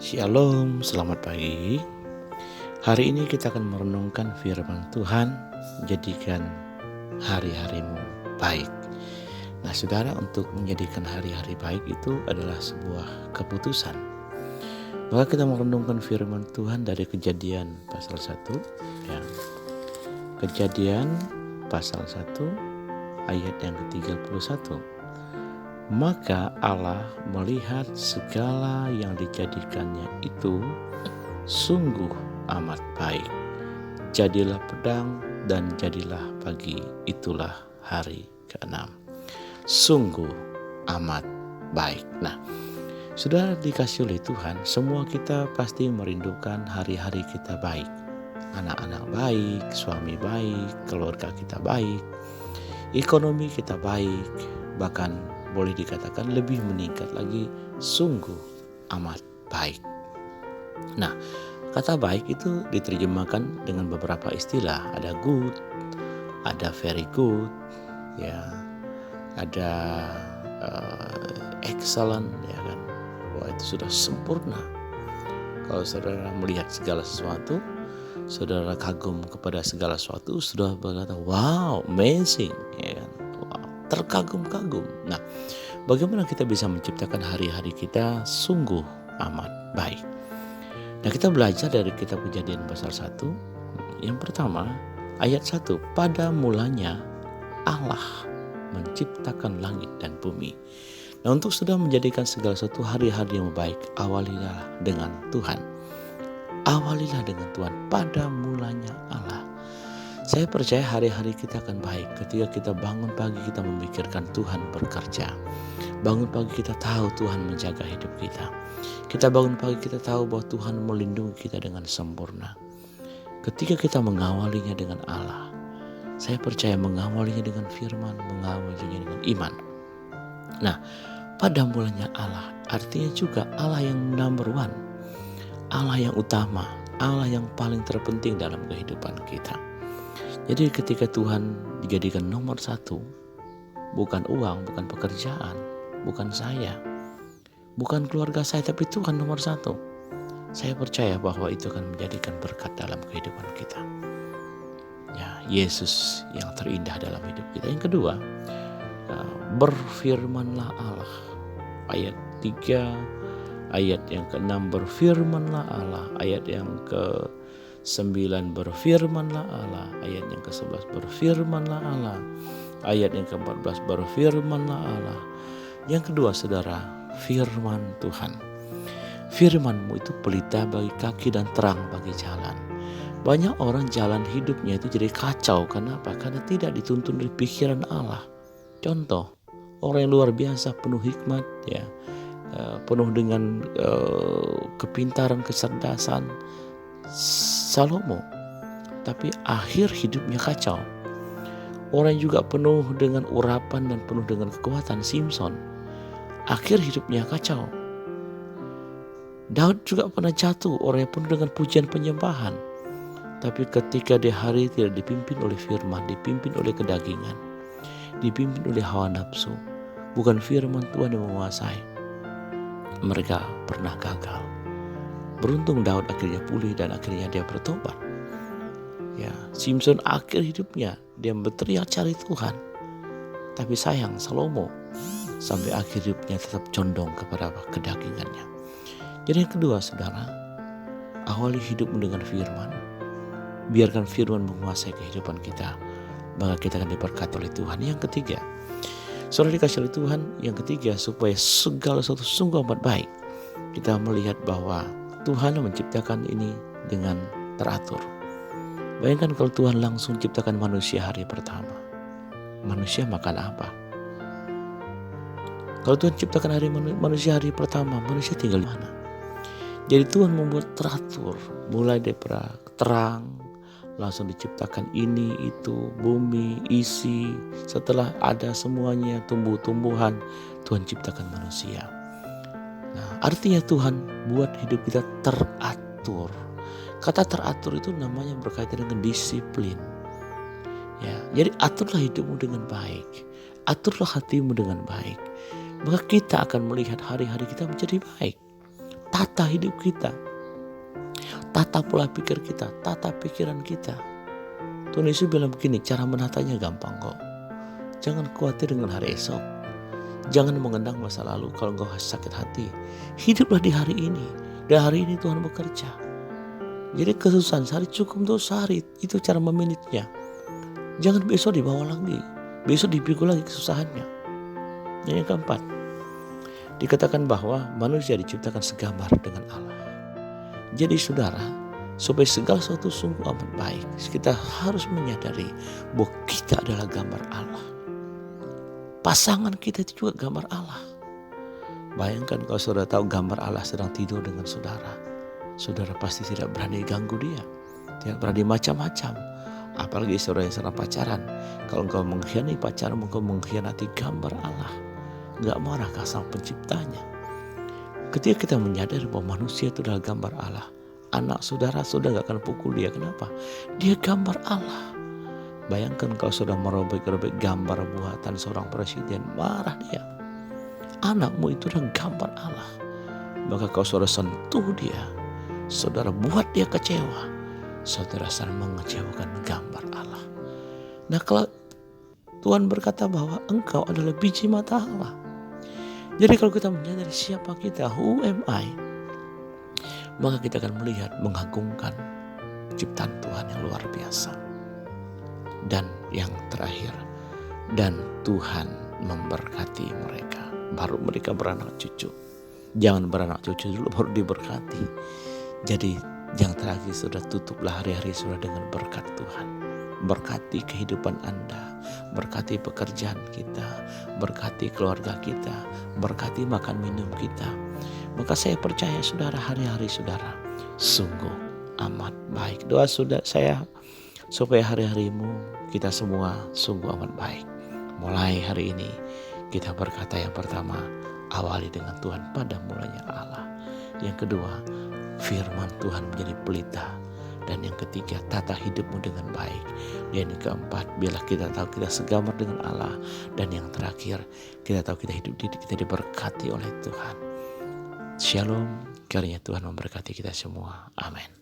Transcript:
Shalom, selamat pagi. Hari ini kita akan merenungkan firman Tuhan, jadikan hari-harimu baik. Nah saudara, untuk menjadikan hari-hari baik itu adalah sebuah keputusan. Maka kita merenungkan firman Tuhan dari Kejadian pasal 1 ya. Kejadian pasal 1 ayat yang ke-31. Maka Allah melihat segala yang dijadikannya itu sungguh amat baik. Jadilah pedang dan jadilah pagi, itulah hari ke-6. Sungguh amat baik. Nah, sudah dikasih oleh Tuhan, semua kita pasti merindukan hari-hari kita baik. Anak-anak baik, suami baik, keluarga kita baik, ekonomi kita baik, bahkan boleh dikatakan lebih meningkat lagi, sungguh amat baik. Nah, kata baik itu diterjemahkan dengan beberapa istilah. Ada good, ada very good, ya, ada excellent, ya kan. Wah, itu sudah sempurna. Kalau saudara melihat segala sesuatu, saudara kagum kepada segala sesuatu, sudah berkata, wow, amazing, ya kan. Terkagum-kagum. Nah, bagaimana kita bisa menciptakan hari-hari kita sungguh amat baik? Nah, kita belajar dari kitab Kejadian pasal 1. Yang pertama, ayat 1. Pada mulanya Allah menciptakan langit dan bumi. Nah, untuk sudah menjadikan segala sesuatu hari-hari yang baik, awalilah dengan Tuhan. Awalilah dengan Tuhan. Pada mulanya Allah. Saya percaya hari-hari kita akan baik ketika kita bangun pagi, kita memikirkan Tuhan bekerja. Bangun pagi kita tahu Tuhan menjaga hidup kita. Kita bangun pagi kita tahu bahwa Tuhan melindungi kita dengan sempurna. Ketika kita mengawalinya dengan Allah, saya percaya mengawalinya dengan firman, mengawalinya dengan iman. Nah, pada mulanya Allah, artinya juga Allah yang number one, Allah yang utama, Allah yang paling terpenting dalam kehidupan kita. Jadi ketika Tuhan dijadikan nomor satu, bukan uang, bukan pekerjaan, bukan saya, bukan keluarga saya, tapi Tuhan nomor satu. Saya percaya bahwa itu akan menjadikan berkat dalam kehidupan kita. Ya, Yesus yang terindah dalam hidup kita. Yang kedua, berfirmanlah Allah. Ayat 3, ayat yang ke-6, berfirmanlah Allah. Ayat yang ke-9, berfirmanlah Allah. Ayat yang ke-11, berfirmanlah Allah. Ayat yang ke-14, berfirmanlah Allah. Yang kedua, saudara, firman Tuhan. Firman-Mu itu pelita bagi kaki dan terang bagi jalan. Banyak orang jalan hidupnya itu jadi kacau. Kenapa? Karena tidak dituntun oleh pikiran Allah. Contoh, orang yang luar biasa, penuh hikmat, ya, penuh dengan kepintaran, kecerdasan, Salomo, tapi akhir hidupnya kacau. Orang juga penuh dengan urapan dan penuh dengan kekuatan, Simson, akhir hidupnya kacau. Daud juga pernah jatuh, orang yang penuh dengan pujian penyembahan, tapi ketika di hari tidak dipimpin oleh firman, dipimpin oleh kedagingan, dipimpin oleh hawa nafsu, bukan firman Tuhan yang menguasai, mereka pernah gagal. Beruntung Daud akhirnya pulih dan akhirnya dia bertobat. Ya, Simson akhir hidupnya dia berteriak cari Tuhan. Tapi sayang Salomo sampai akhir hidupnya tetap condong kepada kedagingannya. Jadi yang kedua, saudara, awali hidupmu dengan firman. Biarkan firman menguasai kehidupan kita, maka kita akan diberkati oleh Tuhan. Yang ketiga, saudara dikasih oleh Tuhan, yang ketiga, supaya segala sesuatu sungguh amat baik, kita melihat bahwa Tuhan menciptakan ini dengan teratur. Bayangkan kalau Tuhan langsung ciptakan manusia hari pertama. Manusia makan apa? Kalau Tuhan ciptakan manusia hari pertama, manusia tinggal di mana? Jadi Tuhan membuat teratur. Mulai dari terang, langsung diciptakan ini, itu, bumi, isi. Setelah ada semuanya, tumbuh-tumbuhan, Tuhan ciptakan manusia. Nah, artinya Tuhan buat hidup kita teratur. Kata teratur itu namanya berkaitan dengan disiplin. Ya, jadi aturlah hidupmu dengan baik. Aturlah hatimu dengan baik. Maka kita akan melihat hari-hari kita menjadi baik. tata hidup kita, tata pola pikir kita, tata pikiran kita. Tuhan Yesus bilang begini, cara menatanya gampang kok. Jangan khawatir dengan hari esok. Jangan mengenang masa lalu kalau engkau sakit hati. Hiduplah di hari ini. Dan hari ini Tuhan bekerja. Jadi kesusahan sehari cukup untuk sehari. Itu cara memanagenya. Jangan besok dibawa lagi. Besok dipikul lagi kesusahannya. Dan yang keempat, dikatakan bahwa manusia diciptakan segambar dengan Allah. Jadi saudara, supaya segala sesuatu sungguh amat baik, kita harus menyadari bahwa kita adalah gambar Allah. Pasangan kita itu juga gambar Allah. Bayangkan kalau saudara tahu gambar Allah sedang tidur dengan saudara, saudara pasti tidak berani ganggu dia, tidak berani macam-macam. Apalagi saudara yang sedang pacaran, kalau engkau mengkhianati pacarmu, engkau mengkhianati gambar Allah. Gak marahkah sang penciptanya? Ketika kita menyadari bahwa manusia itu adalah gambar Allah, anak saudara gak akan pukul dia. Kenapa? Dia gambar Allah. Bayangkan kalau sudah merobek-robek gambar buatan seorang presiden, marah dia. Anakmu itu adalah gambar Allah. Maka kalau saudara sentuh dia, saudara buat dia kecewa, saudara sedang mengecewakan gambar Allah. Nah, kalau Tuhan berkata bahwa engkau adalah biji mata Allah. Jadi kalau kita menyadari siapa kita, who am I, maka kita akan melihat, mengagungkan ciptaan Tuhan yang luar biasa. Dan yang terakhir, dan Tuhan memberkati mereka. Baru mereka beranak cucu. Jangan beranak cucu dulu baru diberkati. Jadi yang terakhir, sudah tutuplah hari-hari sudah dengan berkat Tuhan. Berkati kehidupan Anda, berkati pekerjaan kita, berkati keluarga kita, berkati makan minum kita. Maka saya percaya saudara, hari-hari saudara sungguh amat baik. Doa saya supaya hari-harimu kita semua sungguh amat baik. Mulai hari ini kita berkata, yang pertama, awali dengan Tuhan pada mulanya Allah. Yang kedua, firman Tuhan menjadi pelita. Dan yang ketiga, tata hidupmu dengan baik. Dan yang keempat, biarlah kita tahu kita segambar dengan Allah. Dan yang terakhir, kita tahu kita diberkati oleh Tuhan. Shalom, kiranya Tuhan memberkati kita semua. Amin.